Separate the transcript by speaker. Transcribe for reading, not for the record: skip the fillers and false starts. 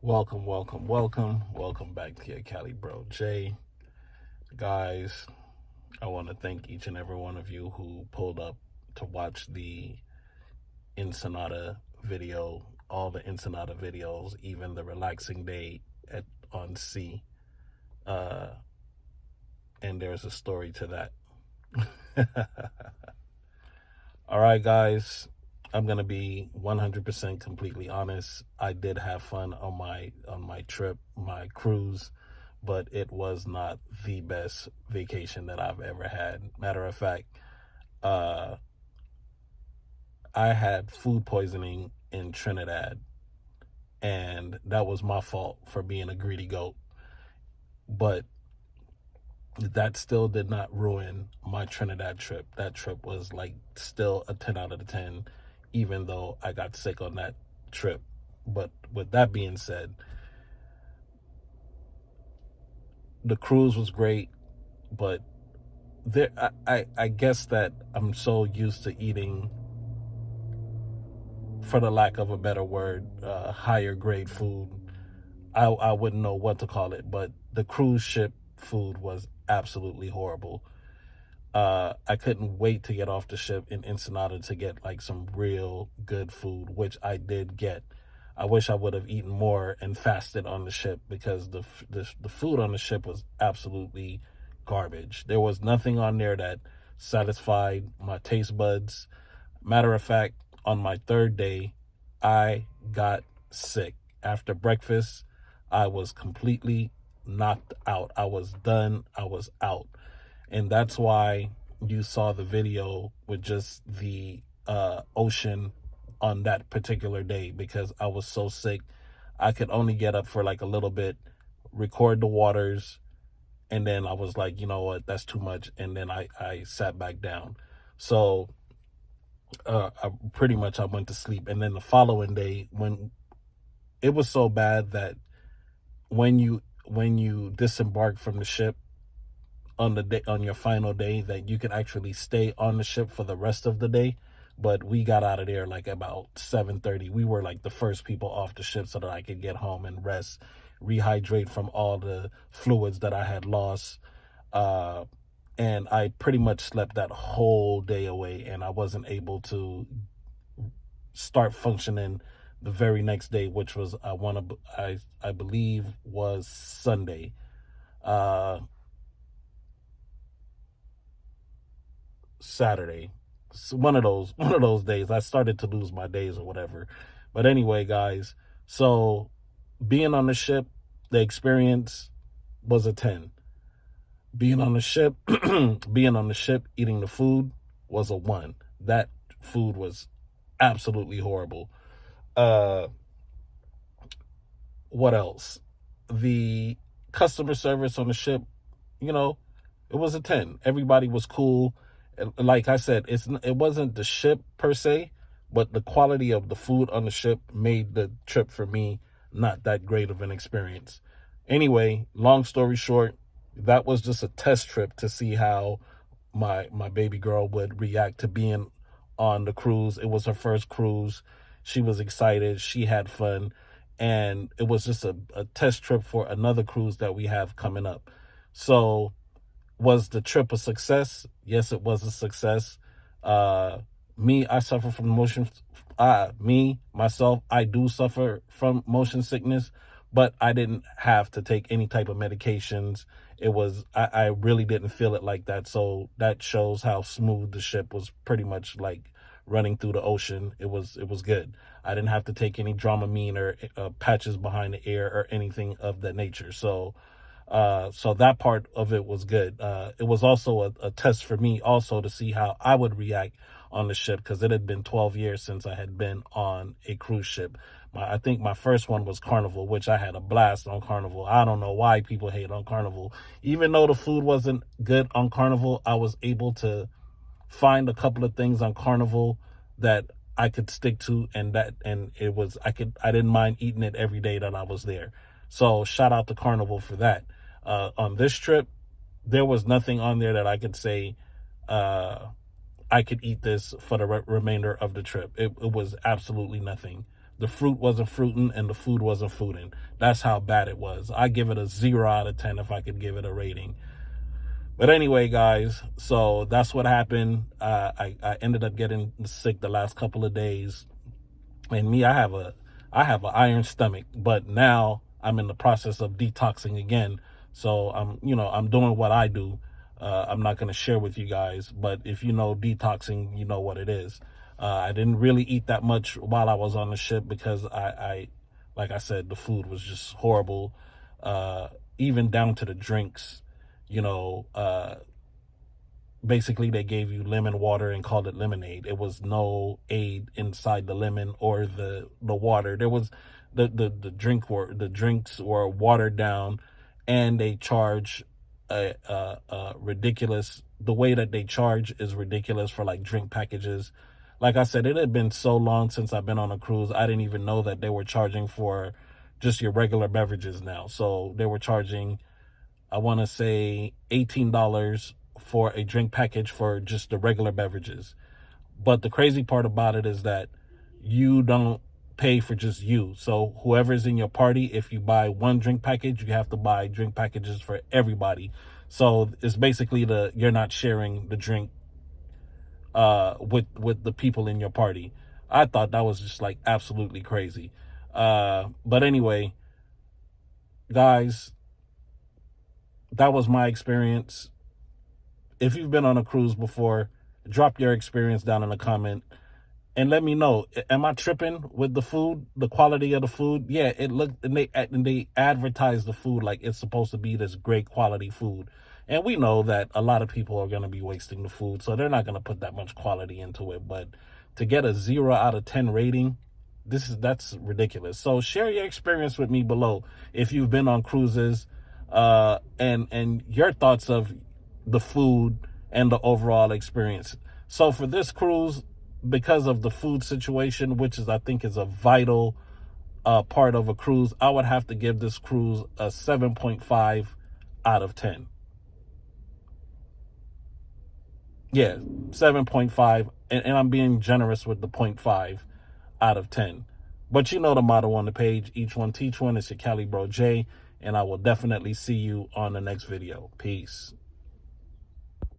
Speaker 1: Welcome back to your Cali Bro Jay. Guys, I want to thank each and every one of you who pulled up to watch the Ensenada video, all the Ensenada videos, even the relaxing day on sea. And there's a story to that. All right, guys. I'm gonna be 100% completely honest. I did have fun on my trip, my cruise, but it was not the best vacation that I've ever had. Matter of fact, uh, I had food poisoning in Trinidad, and that was my fault for being a greedy goat. But that still did not ruin my Trinidad trip. That trip was like still a 10 out of 10, even though I got sick on that trip. But with that being said, the cruise was great, but there I guess that I'm so used to eating, for the lack of a better word, higher grade food. I wouldn't know what to call it, but the cruise ship food was absolutely horrible. I couldn't wait to get off the ship in Ensenada to get like some real good food, which I did get. I wish I would have eaten more and fasted on the ship because the food on the ship was absolutely garbage. There was nothing on there that satisfied my taste buds. Matter of fact, on my third day, I got sick. After breakfast, I was completely knocked out. I was done. I was out. And that's why you saw the video with just the ocean on that particular day, because I was so sick. I could only get up for like a little bit, record the waters, and then I was like, you know what, that's too much. And then I sat back down. So I went to sleep. And then the following day, when it was so bad that when you disembark from the ship on the day, on your final day, that you can actually stay on the ship for the rest of the day. But we got out of there like about 7:30. We were like the first people off the ship so that I could get home and rest, rehydrate from all the fluids that I had lost. uh and I pretty much slept that whole day away, and I wasn't able to start functioning the very next day, which was I believe was Sunday. uh Saturday. So one of those days I started to lose my days or whatever. But anyway, guys, so being on the ship, the experience was a 10. Being on the ship, being on the ship, eating the food was a 1. That food was absolutely horrible. Uh what else? The customer service on the ship, you know, it was a 10. Everybody was cool. Like I said, it wasn't the ship per se, but the quality of the food on the ship made the trip for me not that great of an experience. Anyway, long story short, that was just a test trip to see how my baby girl would react to being on the cruise. It was her first cruise. She was excited. She had fun. And it was just a test trip for another cruise that we have coming up. So, was the trip a success? Yes, it was a success. Uh, I suffer from motion. Me myself, I do suffer from motion sickness, but I didn't have to take any type of medications. I really didn't feel it like that. So that shows how smooth the ship was. Pretty much like running through the ocean. It was good. I didn't have to take any Dramamine or patches behind the ear or anything of that nature. So that part of it was good. It was also a test for me also to see how I would react on the ship, because it had been 12 years since I had been on a cruise ship. I think my first one was Carnival, which I had a blast on Carnival. I don't know why people hate on Carnival. Even though the food wasn't good on Carnival, I was able to find a couple of things on Carnival that I could stick to, and it was I didn't mind eating it every day that I was there. So shout out to Carnival for that. On this trip, there was nothing on there that I could say I could eat this for the remainder of the trip. It was absolutely nothing. The fruit wasn't fruiting and the food wasn't fooding. That's how bad it was. I give it a 0 out of 10 if I could give it a rating. But anyway, guys, so that's what happened. I ended up getting sick the last couple of days. And me, I have an iron stomach, but now I'm in the process of detoxing again. So I'm doing what I do. I'm not going to share with you guys, but if you know detoxing, you know what it is. I didn't really eat that much while I was on the ship because like I said, the food was just horrible. Even down to the drinks, basically they gave you lemon water and called it lemonade. It was no aid inside the lemon or the water. There was the drinks were watered down, and they charge a ridiculous. The way that they charge is ridiculous for like drink packages. Like I said, it had been so long since I've been on a cruise. I didn't even know that they were charging for just your regular beverages now. So they were charging, I want to say, $18 for a drink package for just the regular beverages. But the crazy part about it is that you don't pay for just you. So whoever's in your party, if you buy one drink package, you have to buy drink packages for everybody. So it's basically you're not sharing the drink with the people in your party. I thought that was just like absolutely crazy. But anyway, guys, that was my experience. If you've been on a cruise before, drop your experience down in the comment and let me know. Am I tripping with the food, the quality of the food? Yeah, it looked, and they advertise the food like it's supposed to be this great quality food. And we know that a lot of people are going to be wasting the food, so they're not going to put that much quality into it. But to get a 0 out of 10 rating, that's ridiculous. So share your experience with me below if you've been on cruises, and your thoughts of the food and the overall experience. So for this cruise, because of the food situation, which I think is a vital part of a cruise, I would have to give this cruise a 7.5 out of 10. Yeah, 7.5, and I'm being generous with the 0.5 out of 10. But you know the motto on the page, each one teach one. It's your Cali Bro J, and I will definitely see you on the next video. Peace.